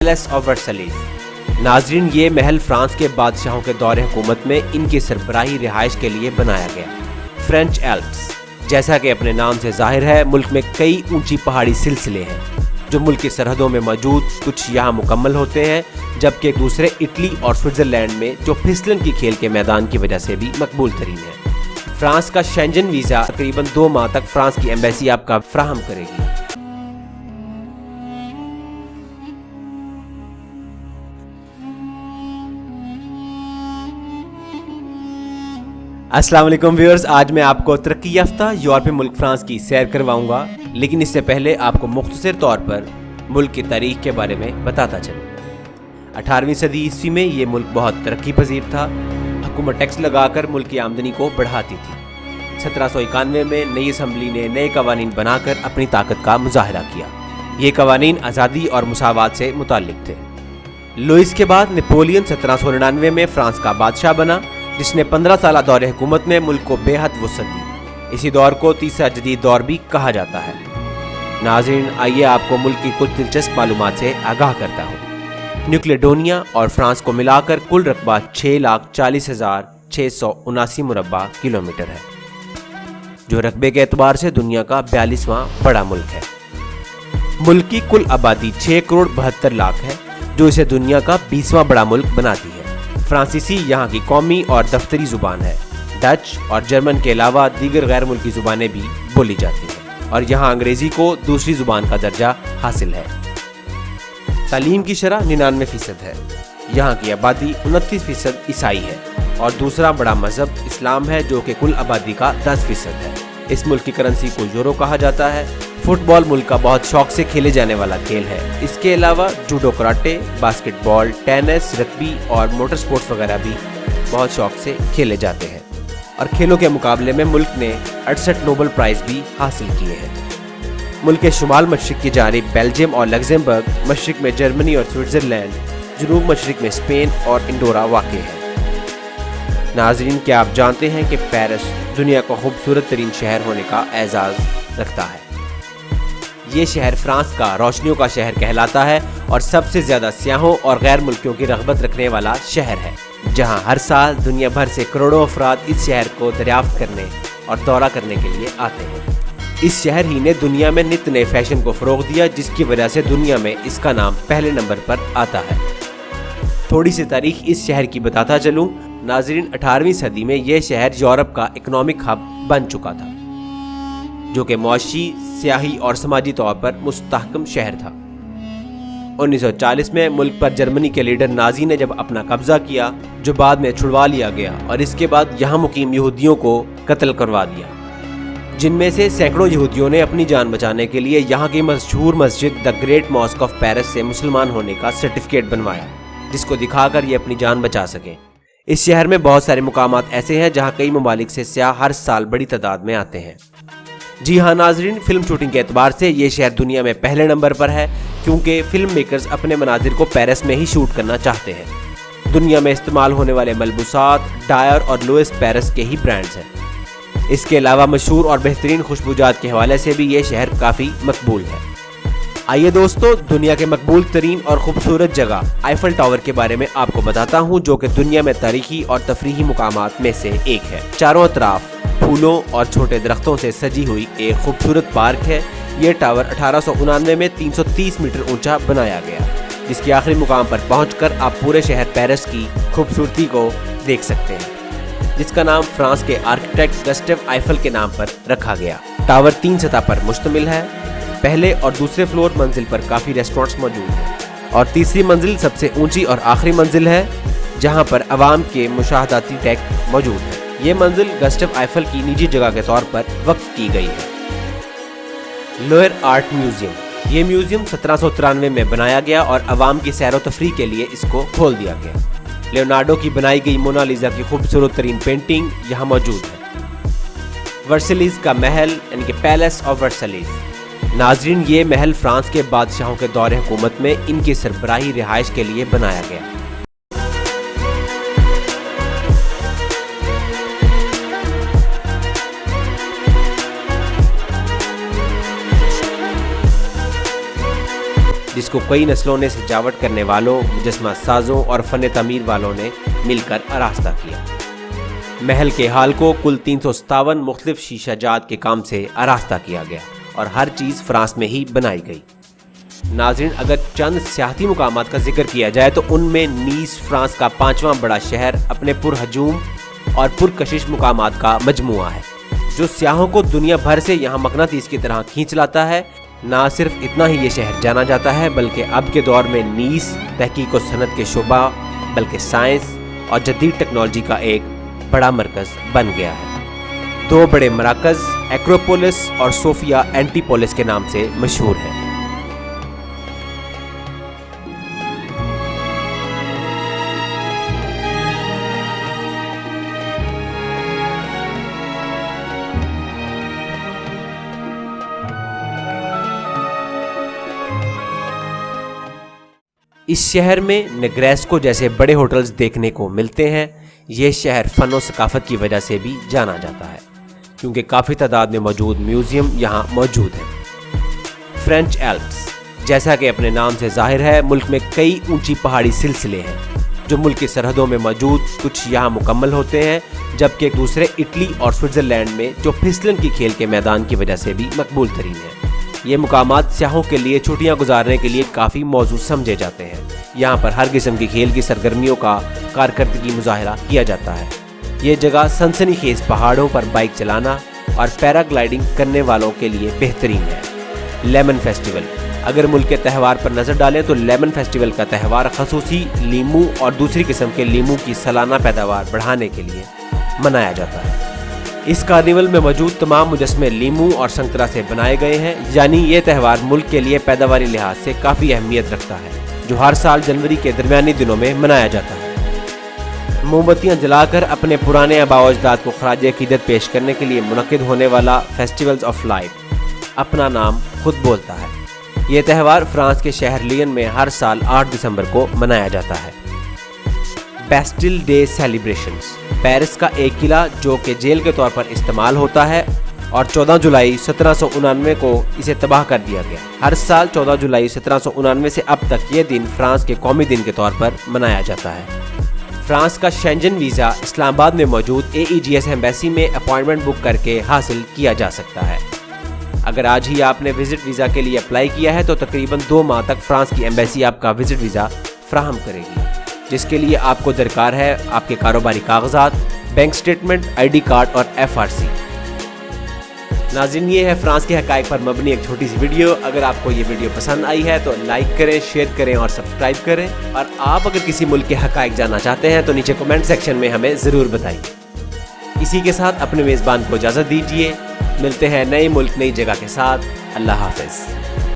Palace of ورسلیز۔ ناظرین، یہ Mahal France کے بادشاہوں کے دور حکومت میں ان کی سربراہی رہائش کے لیے بنایا گیا۔ فرینچ ایلپس، جیسا کہ اپنے نام سے ظاہر ہے، ملک میں کئی اونچی پہاڑی سلسلے ہیں جو ملک کی سرحدوں میں موجود کچھ یہاں مکمل ہوتے ہیں، جبکہ دوسرے اٹلی اور سوئٹزرلینڈ میں جو پھسلن کی کھیل کے میدان کی وجہ سے بھی مقبول ترین ہے۔ فرانس کا شینجن ویزا تقریباً 2 ماہ تک فرانس کی ایمبیسی آپ کا فراہم کرے گی۔ السلام علیکم ویورز، آج میں آپ کو ترقی یافتہ یورپی ملک فرانس کی سیر کرواؤں گا، لیکن اس سے پہلے آپ کو مختصر طور پر ملک کی تاریخ کے بارے میں بتاتا چلوں۔ 18ویں صدی عیسوی میں یہ ملک بہت ترقی پذیر تھا۔ حکومت ٹیکس لگا کر ملک کی آمدنی کو بڑھاتی تھی۔ 1791 میں نئی اسمبلی نے نئے قوانین بنا کر اپنی طاقت کا مظاہرہ کیا۔ یہ قوانین آزادی اور مساوات سے متعلق تھے۔ لوئس کے بعد نیپولین 1799 میں فرانس کا بادشاہ بنا، جس نے 15 سالہ دور حکومت میں ملک کو بے حد وسعت دی۔ اسی دور کو تیسرا جدید دور بھی کہا جاتا ہے۔ ناظرین، آئیے آپ کو ملک کی کچھ دلچسپ معلومات سے آگاہ کرتا ہوں۔ نیوکلیڈونیا اور فرانس کو ملا کر کل رقبہ 6,40,679 مربع کلومیٹر ہے، جو رقبے کے اعتبار سے دنیا کا 42واں بڑا ملک ہے۔ ملک کی کل آبادی 6,72,00,000 ہے، جو اسے دنیا کا 20واں بڑا ملک بناتی ہے۔ فرانسیسی یہاں کی قومی اور دفتری زبان ہے۔ ڈچ اور جرمن کے علاوہ دیگر غیر ملکی زبانیں بھی بولی جاتی ہیں، اور یہاں انگریزی کو دوسری زبان کا درجہ حاصل ہے۔ تعلیم کی شرح 99% ہے۔ یہاں کی آبادی 29% عیسائی ہے، اور دوسرا بڑا مذہب اسلام ہے، جو کہ کل آبادی کا 10% ہے۔ اس ملک کی کرنسی کو یورو کہا جاتا ہے۔ فٹ بال ملک کا بہت شوق سے کھیلے جانے والا کھیل ہے۔ اس کے علاوہ جوڈو، کراٹے، باسکٹ بال، ٹینس، رگبی اور موٹر سپورٹس وغیرہ بھی بہت شوق سے کھیلے جاتے ہیں، اور کھیلوں کے مقابلے میں ملک نے 68 نوبل پرائز بھی حاصل کیے ہیں۔ ملک کے شمال مشرق کی جانب بیلجیم اور لگزمبرگ، مشرق میں جرمنی اور سوئٹزرلینڈ، جنوب مشرق میں اسپین اور انڈورا واقع ہے۔ ناظرین، کیا آپ جانتے ہیں کہ پیرس دنیا کا خوبصورت ترین شہر ہونے کا اعزاز رکھتا ہے؟ یہ شہر فرانس کا روشنیوں کا شہر کہلاتا ہے، اور سب سے زیادہ سیاحوں اور غیر ملکیوں کی رغبت رکھنے والا شہر ہے، جہاں ہر سال دنیا بھر سے کروڑوں افراد اس شہر کو دریافت کرنے اور دورہ کرنے کے لیے آتے ہیں۔ اس شہر ہی نے دنیا میں نت نئے فیشن کو فروغ دیا، جس کی وجہ سے دنیا میں اس کا نام پہلے نمبر پر آتا ہے۔ تھوڑی سی تاریخ اس شہر کی بتاتا چلوں۔ ناظرین، 18ویں صدی میں یہ شہر یورپ کا اکنامک ہب بن چکا تھا، جو کہ معاشی، سیاحی اور سماجی طور پر مستحکم شہر تھا۔ 1940 میں ملک پر جرمنی کے لیڈر نازی نے جب اپنا قبضہ کیا، جو بعد میں چھڑوا لیا گیا، اور اس کے بعد یہاں مقیم یہودیوں کو قتل کروا دیا، جن میں سے سینکڑوں یہودیوں نے اپنی جان بچانے کے لیے یہاں کی مشہور مسجد the great mosque of Paris سے مسلمان ہونے کا سرٹیفکیٹ بنوایا، جس کو دکھا کر یہ اپنی جان بچا سکیں۔ اس شہر میں بہت سارے مقامات ایسے ہیں جہاں کئی ممالک سے سیاح ہر سال بڑی تعداد میں آتے ہیں۔ جی ہاں ناظرین، فلم شوٹنگ کے اعتبار سے یہ شہر دنیا میں پہلے نمبر پر ہے، کیونکہ فلم میکرز اپنے مناظر کو پیرس میں ہی شوٹ کرنا چاہتے ہیں۔ دنیا میں استعمال ہونے والے ملبوسات ڈائر اور لوئس پیرس کے ہی برانڈز ہیں۔ اس کے علاوہ مشہور اور بہترین خوشبوجات کے حوالے سے بھی یہ شہر کافی مقبول ہے۔ آئیے دوستو، دنیا کے مقبول ترین اور خوبصورت جگہ آئیفل ٹاور کے بارے میں آپ کو بتاتا ہوں، جو کہ دنیا میں تاریخی اور تفریحی مقامات میں سے ایک ہے۔ چاروں اطراف پھولوں اور چھوٹے درختوں سے سجی ہوئی ایک خوبصورت پارک ہے۔ یہ ٹاور 1899 میں 330 میٹر اونچا بنایا گیا، جس کے آخری مقام پر پہنچ کر آپ پورے شہر پیرس کی خوبصورتی کو دیکھ سکتے ہیں، جس کا نام فرانس کے آرکیٹیکٹ گسٹو آئیفل کے نام پر رکھا گیا۔ ٹاور 3 سطح پر مشتمل ہے۔ پہلے اور دوسرے فلور منزل پر کافی ریسٹورنٹس موجود ہیں، اور تیسری منزل سب سے اونچی اور آخری منزل ہے، جہاں پر عوام کے مشاہداتی ڈیک موجود ہے۔ یہ منزل گسٹو آئیفل کی نجی جگہ کے طور پر وقف کی گئی ہے۔ لوئر آرٹ میوزیم، یہ میوزیم 1793 میں بنایا گیا اور عوام کی سیر و تفریح کے لیے اس کو کھول دیا گیا۔ لیونارڈو کی بنائی گئی مونالیزا کی خوبصورت ترین پینٹنگ یہاں موجود ہے۔ ورسلیز کا محل، یعنی کہ پیلس آف ورسلیز۔ ناظرین، یہ محل فرانس کے بادشاہوں کے دور حکومت میں ان کی سربراہی رہائش کے لیے بنایا گیا۔ جس کو کئی نسلوں نے سجاوٹ کرنے والوں، مجسمہ سازوں اور فن تعمیر والوں نے مل کر آراستہ کیا۔ محل کے ہال کو کل 357 مختلف شیشہ جات کے کام سے آراستہ کیا گیا اور ہر چیز فرانس میں ہی بنائی گئی۔ ناظرین، اگر چند سیاحتی مقامات کا ذکر کیا جائے تو ان میں نیس فرانس کا 5واں بڑا شہر اپنے پرہجوم اور پرکشش مقامات کا مجموعہ ہے، جو سیاحوں کو دنیا بھر سے یہاں مقناطیس کی طرح کھینچ لاتا ہے۔ نہ صرف اتنا ہی یہ شہر جانا جاتا ہے، بلکہ اب کے دور میں نیس تحقیق و صنعت کے شعبہ بلکہ سائنس اور جدید ٹیکنالوجی کا ایک بڑا مرکز بن گیا ہے۔ 2 بڑے مراکز ایکروپولس اور صوفیا اینٹی پولس کے نام سے مشہور ہیں۔ اس شہر میں نیگریسکو جیسے بڑے ہوٹلز دیکھنے کو ملتے ہیں۔ یہ شہر فن و ثقافت کی وجہ سے بھی جانا جاتا ہے، کیونکہ کافی تعداد میں موجود میوزیم یہاں موجود ہیں۔ فرینچ ایلپس، جیسا کہ اپنے نام سے ظاہر ہے، ملک میں کئی اونچی پہاڑی سلسلے ہیں جو ملک کی سرحدوں میں موجود کچھ یہاں مکمل ہوتے ہیں، جبکہ دوسرے اٹلی اور سوئٹزرلینڈ میں جو پھسلن کی کھیل کے میدان کی وجہ سے بھی مقبول ترین ہیں۔ یہ مقامات سیاحوں کے لیے چھٹیاں گزارنے کے لیے کافی موزوں سمجھے جاتے ہیں۔ یہاں پر ہر قسم کی کھیل کی سرگرمیوں کا کارکردگی مظاہرہ کیا جاتا ہے۔ یہ جگہ سنسنی خیز پہاڑوں پر بائک چلانا اور پیرا گلائیڈنگ کرنے والوں کے لیے بہترین ہے۔ لیمن فیسٹیول، اگر ملک کے تہوار پر نظر ڈالیں تو لیمن فیسٹیول کا تہوار خصوصی لیموں اور دوسری قسم کے لیموں کی سالانہ پیداوار بڑھانے کے لیے منایا جاتا ہے۔ اس کارنیول میں موجود تمام مجسمے لیموں اور سنگترا سے بنائے گئے ہیں، یعنی یہ تہوار ملک کے لیے پیداواری لحاظ سے کافی اہمیت رکھتا ہے، جو ہر سال جنوری کے درمیانی دنوں میں منایا جاتا ہے۔ موم بتیاں جلا کر اپنے پرانے آباء و اجداد کو خراج عقیدت پیش کرنے کے لیے منعقد ہونے والا فیسٹیولز آف لائٹ اپنا نام خود بولتا ہے۔ یہ تہوار فرانس کے شہر لین میں ہر سال 8 دسمبر کو منایا جاتا ہے۔ بیسٹل ڈے سیلیبریشنز، پیرس کا ایک قلعہ جو کہ جیل کے طور پر استعمال ہوتا ہے اور 14 جولائی 1799 کو اسے تباہ کر دیا گیا۔ ہر سال 14 جولائی 1799 سے اب تک یہ دن فرانس کے قومی دن کے طور پر منایا جاتا ہے۔ فرانس کا شینجن ویزا اسلام آباد میں موجود AEGS ایمبیسی میں اپوائنٹمنٹ بک کر کے حاصل کیا جا سکتا ہے۔ اگر آج ہی آپ نے وزٹ ویزا کے لیے اپلائی کیا ہے تو تقریباً 2 ماہ تک فرانس کی ایمبیسی آپ کا وزٹ ویزا فراہم کرے گی، جس کے لیے آپ کو درکار ہے آپ کے کاروباری کاغذات، بینک سٹیٹمنٹ، ID کارڈ اور FRC۔ ناظرین، یہ ہے فرانس کے حقائق پر مبنی ایک چھوٹی سی ویڈیو۔ اگر آپ کو یہ ویڈیو پسند آئی ہے تو لائک کریں، شیئر کریں اور سبسکرائب کریں، اور آپ اگر کسی ملک کے حقائق جاننا چاہتے ہیں تو نیچے کمنٹ سیکشن میں ہمیں ضرور بتائیے۔ اسی کے ساتھ اپنے میزبان کو اجازت دیجیے، ملتے ہیں نئے ملک نئی جگہ کے ساتھ۔ اللہ حافظ۔